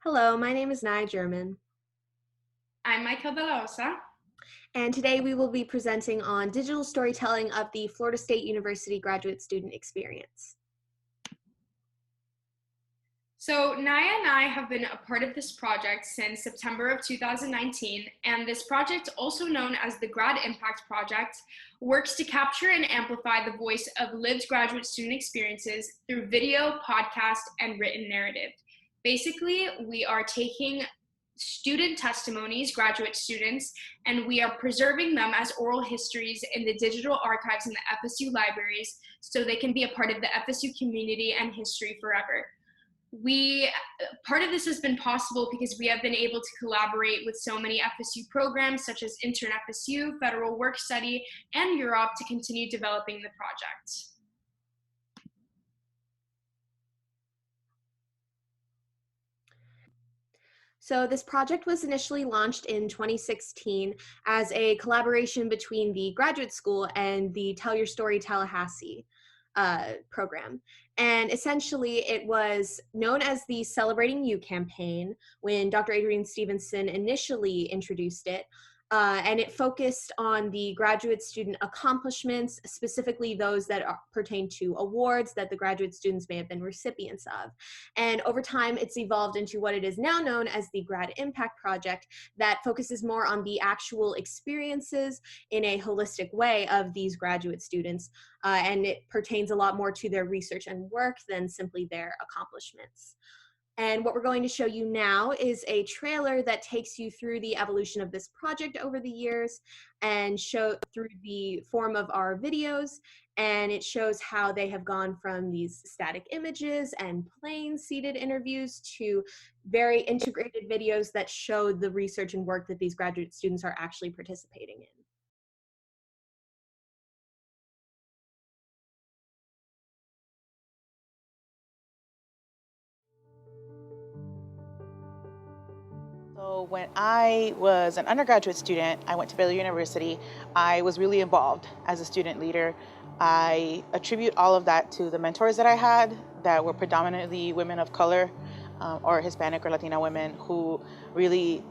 Hello, my name is Nyah. I'm Miquelle de Ossa. And today we will be presenting on digital storytelling of the Florida State University graduate student experience. So Nyah and I have been a part of this project since September of 2019, and this project, also known as the GradImpact Project, works to capture and amplify the voice of lived graduate student experiences through video, podcast, and written narrative. Basically, we are taking student testimonies, graduate students, and we are preserving them as oral histories in the digital archives in the FSU libraries so they can be a part of the FSU community and history forever. Part of this has been possible because we have been able to collaborate with so many FSU programs such as Intern FSU, Federal Work Study, and Europe to continue developing the project. So this project was initially launched in 2016 as a collaboration between the graduate school and the Tell Your Story Tallahassee program. And essentially it was known as the Celebrating You campaign when Dr. Adrienne Stephenson initially introduced it. And it focused on the graduate student accomplishments, specifically those that pertain to awards that the graduate students may have been recipients of. And over time, it's evolved into what it is now known as the GradImpact Project that focuses more on the actual experiences in a holistic way of these graduate students. And it pertains a lot more to their research and work than simply their accomplishments. And what we're going to show you now is a trailer that takes you through the evolution of this project over the years and show through the form of our videos. And it shows how they have gone from these static images and plain seated interviews to very integrated videos that show the research and work that these graduate students are actually participating in. So when I was an undergraduate student, I went to Baylor University. I was really involved as a student leader. I attribute all of that to the mentors that I had that were predominantly women of color or Hispanic or Latina women who really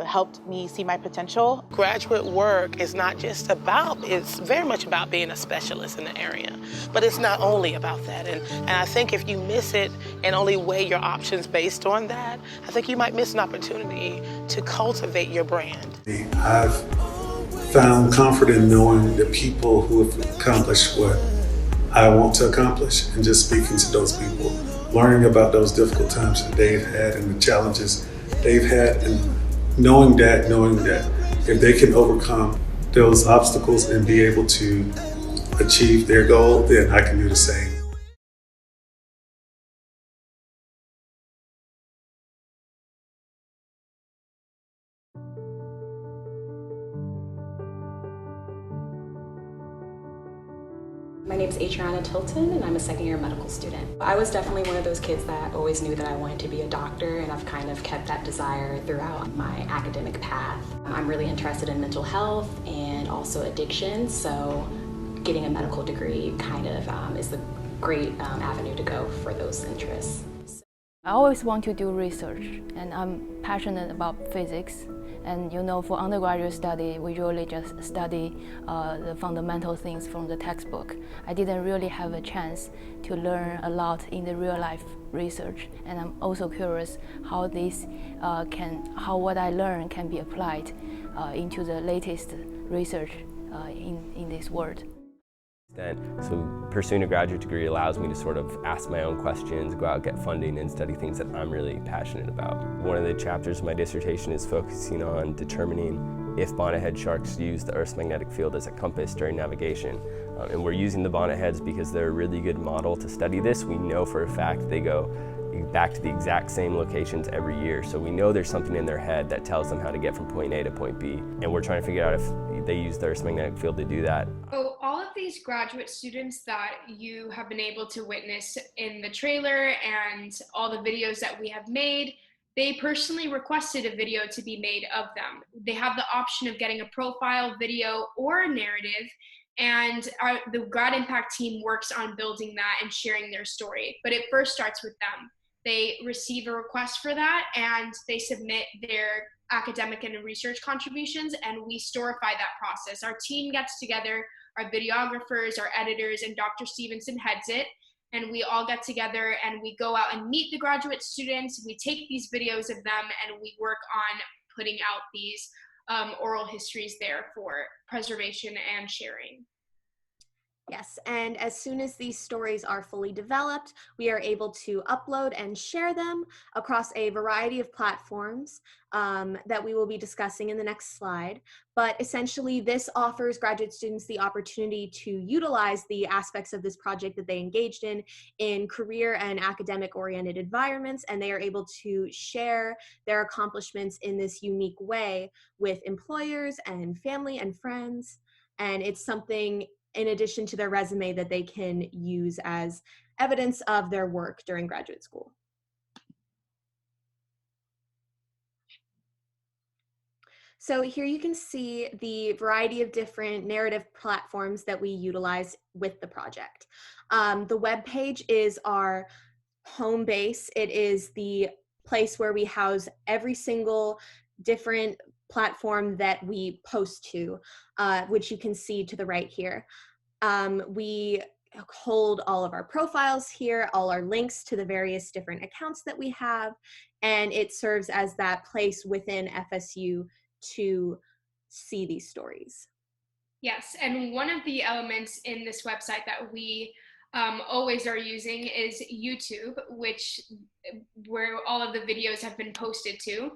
helped me see my potential. Graduate work is not just about, it's very much about being a specialist in the area, but it's not only about that. And I think if you miss it and only weigh your options based on that, I think you might miss an opportunity to cultivate your brand. I've found comfort in knowing the people who have accomplished what I want to accomplish and just speaking to those people, learning about those difficult times that they've had and the challenges they've had, and knowing that if they can overcome those obstacles and be able to achieve their goal, then I can do the same. My name is Adriana Tilton, and I'm a second-year medical student. I was definitely one of those kids that always knew that I wanted to be a doctor, and I've kind of kept that desire throughout my academic path. I'm really interested in mental health and also addiction, so getting a medical degree kind of is a great avenue to go for those interests. I always want to do research, and I'm passionate about physics. And for undergraduate study, we usually just study the fundamental things from the textbook. I didn't really have a chance to learn a lot in the real life research. And I'm also curious how what I learn can be applied into the latest research in this world. So pursuing a graduate degree allows me to sort of ask my own questions, go out, get funding, and study things that I'm really passionate about. One of the chapters of my dissertation is focusing on determining if bonnethead sharks use the Earth's magnetic field as a compass during navigation. And we're using the bonnetheads because they're a really good model to study this. We know for a fact they go back to the exact same locations every year. So we know there's something in their head that tells them how to get from point A to point B. And we're trying to figure out if they use the Earth's magnetic field to do that. So all of these graduate students that you have been able to witness in the trailer and all the videos that we have made, they personally requested a video to be made of them. They have the option of getting a profile, video, or a narrative, and the GradImpact team works on building that and sharing their story. But it first starts with them. they receive a request for that and they submit their academic and research contributions, and we storify that process. Our team gets together, our videographers, our editors, and Dr. Stephenson heads it. And we all get together and we go out and meet the graduate students. We take these videos of them and we work on putting out these oral histories there for preservation and sharing. Yes, and as soon as these stories are fully developed, we are able to upload and share them across a variety of platforms that we will be discussing in the next slide. But essentially, this offers graduate students the opportunity to utilize the aspects of this project that they engaged in career and academic-oriented environments, and they are able to share their accomplishments in this unique way with employers and family and friends. And it's something, in addition to their resume, that they can use as evidence of their work during graduate school. So here you can see the variety of different narrative platforms that we utilize with the project. The web page is our home base. It is the place where we house every single different platform that we post to, which you can see to the right here. We hold all of our profiles here, all our links to the various different accounts that we have, and it serves as that place within FSU to see these stories. Yes, and one of the elements in this website that we always are using is YouTube, where all of the videos have been posted to.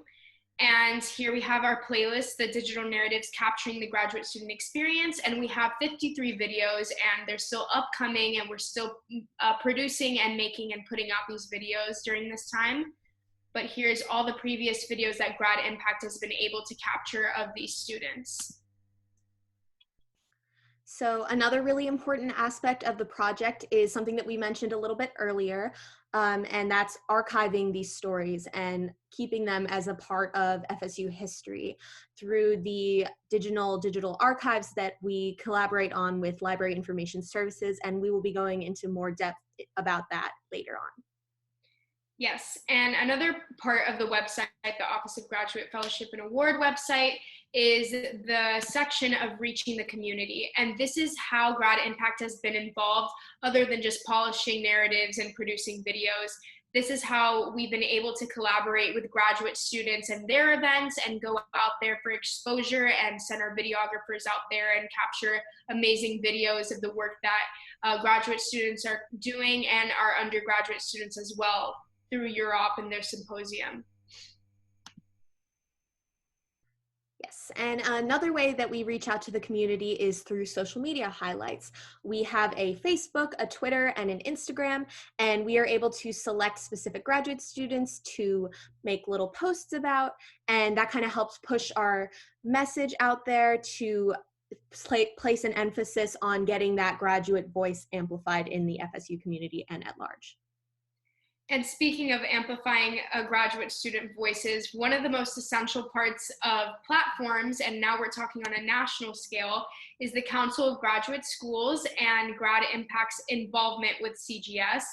And here we have our playlist, the digital narratives capturing the graduate student experience, and we have 53 videos, and they're still upcoming, and we're still producing and making and putting out these videos during this time. But here's all the previous videos that GradImpact has been able to capture of these students. So another really important aspect of the project is something that we mentioned a little bit earlier, and that's archiving these stories and keeping them as a part of FSU history through the digital archives that we collaborate on with Library Information Services, and we will be going into more depth about that later on. Yes, and another part of the website, the Office of Graduate Fellowship and Award website, is the section of reaching the community. And this is how GradImpact has been involved, other than just polishing narratives and producing videos. This is how we've been able to collaborate with graduate students and their events and go out there for exposure and send our videographers out there and capture amazing videos of the work that graduate students are doing and our undergraduate students as well through Europe and their symposium. Yes, and another way that we reach out to the community is through social media highlights. We have a Facebook, a Twitter, and an Instagram, and we are able to select specific graduate students to make little posts about, and that kind of helps push our message out there to place an emphasis on getting that graduate voice amplified in the FSU community and at large. And speaking of amplifying graduate student voices, one of the most essential parts of platforms, and now we're talking on a national scale, is the Council of Graduate Schools and GradImpact's involvement with CGS.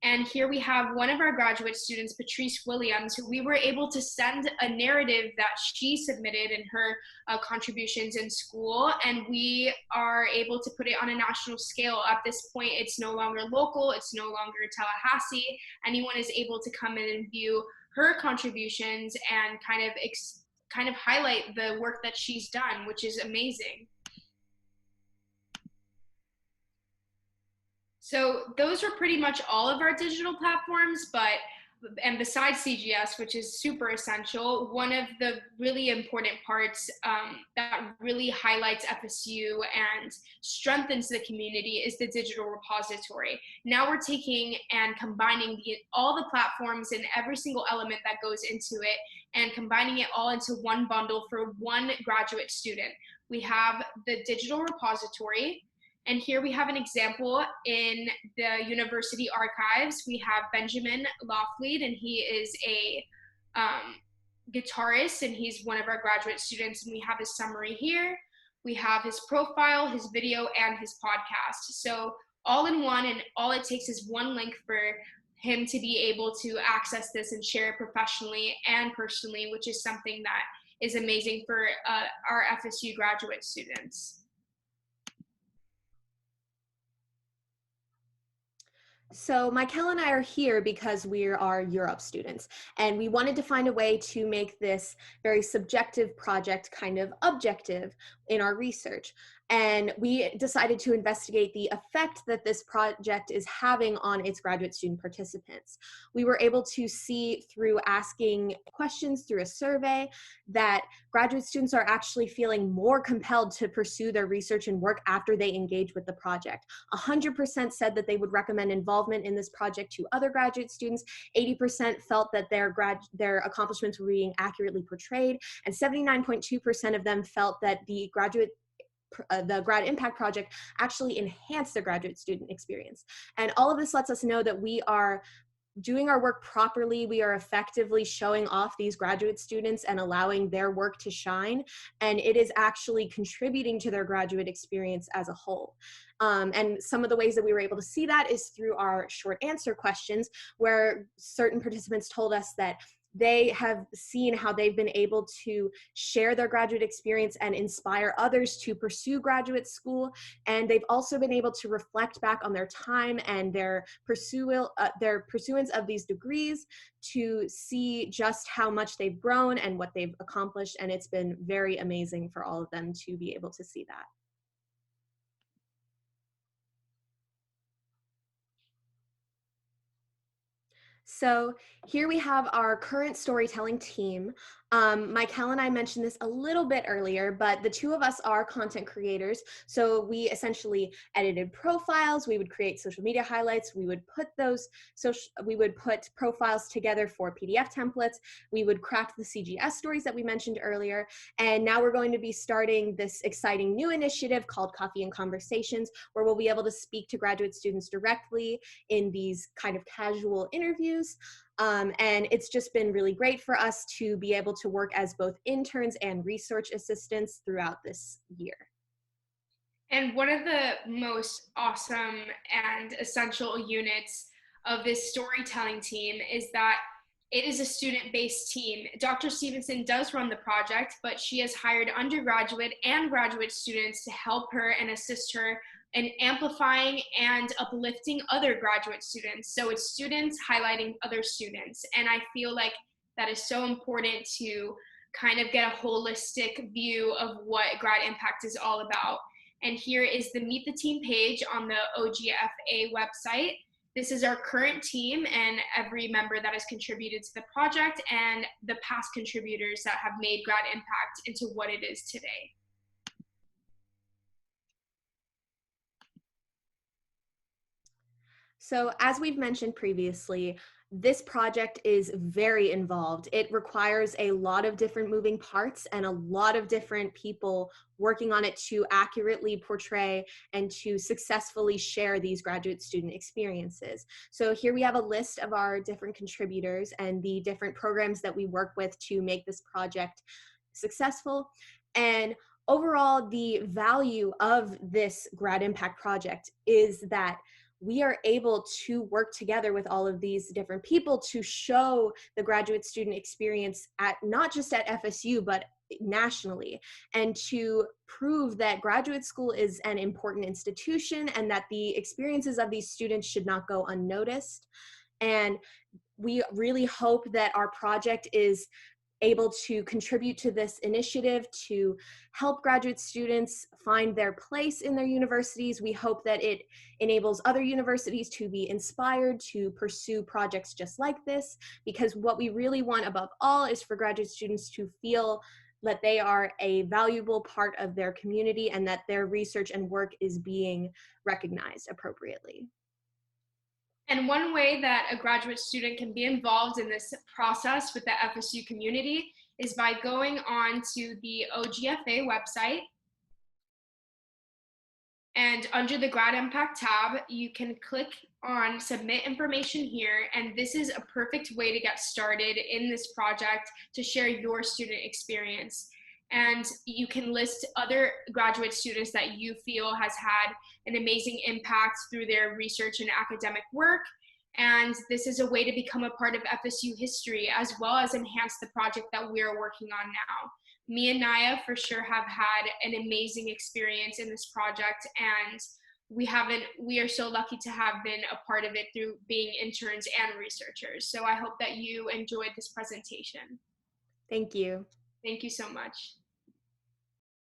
And here we have one of our graduate students, Patrice Williams, who we were able to send a narrative that she submitted in her contributions in school, and we are able to put it on a national scale. At this point, it's no longer local, it's no longer Tallahassee. Anyone is able to come in and view her contributions and kind of highlight the work that she's done, which is amazing. So those are pretty much all of our digital platforms, and besides CGS, which is super essential, one of the really important parts that really highlights FSU and strengthens the community is the digital repository. Now we're taking and combining all the platforms and every single element that goes into it and combining it all into one bundle for one graduate student. We have the digital repository. And here we have an example in the university archives. We have Benjamin Laughley, and he is a guitarist, and he's one of our graduate students. And we have his summary here. We have his profile, his video, and his podcast. So all in one, and all it takes is one link for him to be able to access this and share it professionally and personally, which is something that is amazing for our FSU graduate students. So Miquelle and I are here because we are Europe students, and we wanted to find a way to make this very subjective project kind of objective in our research. And we decided to investigate the effect that this project is having on its graduate student participants. We were able to see through asking questions through a survey that graduate students are actually feeling more compelled to pursue their research and work after they engage with the project. 100% said that they would recommend involvement in this project to other graduate students. 80% felt that their accomplishments were being accurately portrayed, and 79.2% of them felt that the GradImpact Project actually enhanced their graduate student experience. And all of this lets us know that we are doing our work properly. We are effectively showing off these graduate students and allowing their work to shine, and it is actually contributing to their graduate experience as a whole. And some of the ways that we were able to see that is through our short answer questions, where certain participants told us that they have seen how they've been able to share their graduate experience and inspire others to pursue graduate school. And they've also been able to reflect back on their time and their pursuance of these degrees to see just how much they've grown and what they've accomplished. And it's been very amazing for all of them to be able to see that. So here we have our current storytelling team. Miquelle and I mentioned this a little bit earlier, but the two of us are content creators. So we essentially edited profiles. We would create social media highlights. We would put profiles together for PDF templates. We would craft the CGS stories that we mentioned earlier. And now we're going to be starting this exciting new initiative called Coffee and Conversations, where we'll be able to speak to graduate students directly in these kind of casual interviews. And it's just been really great for us to be able to work as both interns and research assistants throughout this year. And one of the most awesome and essential units of this storytelling team is that it is a student-based team. Dr. Stephenson does run the project, but she has hired undergraduate and graduate students to help her and assist her in amplifying and uplifting other graduate students. So it's students highlighting other students. And I feel like that is so important to kind of get a holistic view of what GradImpact is all about. And here is the Meet the Team page on the OGFA website. This is our current team and every member that has contributed to the project and the past contributors that have made GradImpact into what it is today. So as we've mentioned previously, this project is very involved. It requires a lot of different moving parts and a lot of different people working on it to accurately portray and to successfully share these graduate student experiences. So here we have a list of our different contributors and the different programs that we work with to make this project successful. And overall, the value of this GradImpact project is that we are able to work together with all of these different people to show the graduate student experience at not just at FSU, but nationally, and to prove that graduate school is an important institution and that the experiences of these students should not go unnoticed. And we really hope that our project is able to contribute to this initiative to help graduate students find their place in their universities. We hope that it enables other universities to be inspired to pursue projects just like this, because what we really want above all is for graduate students to feel that they are a valuable part of their community and that their research and work is being recognized appropriately. And one way that a graduate student can be involved in this process with the FSU community is by going on to the OGFA website. And under the GradImpact tab, you can click on Submit Information here. And this is a perfect way to get started in this project to share your student experience. And you can list other graduate students that you feel has had an amazing impact through their research and academic work. And this is a way to become a part of FSU history, as well as enhance the project that we're working on now. Me and Nyah for sure have had an amazing experience in this project, and we are so lucky to have been a part of it through being interns and researchers. So I hope that you enjoyed this presentation. Thank you. Thank you so much.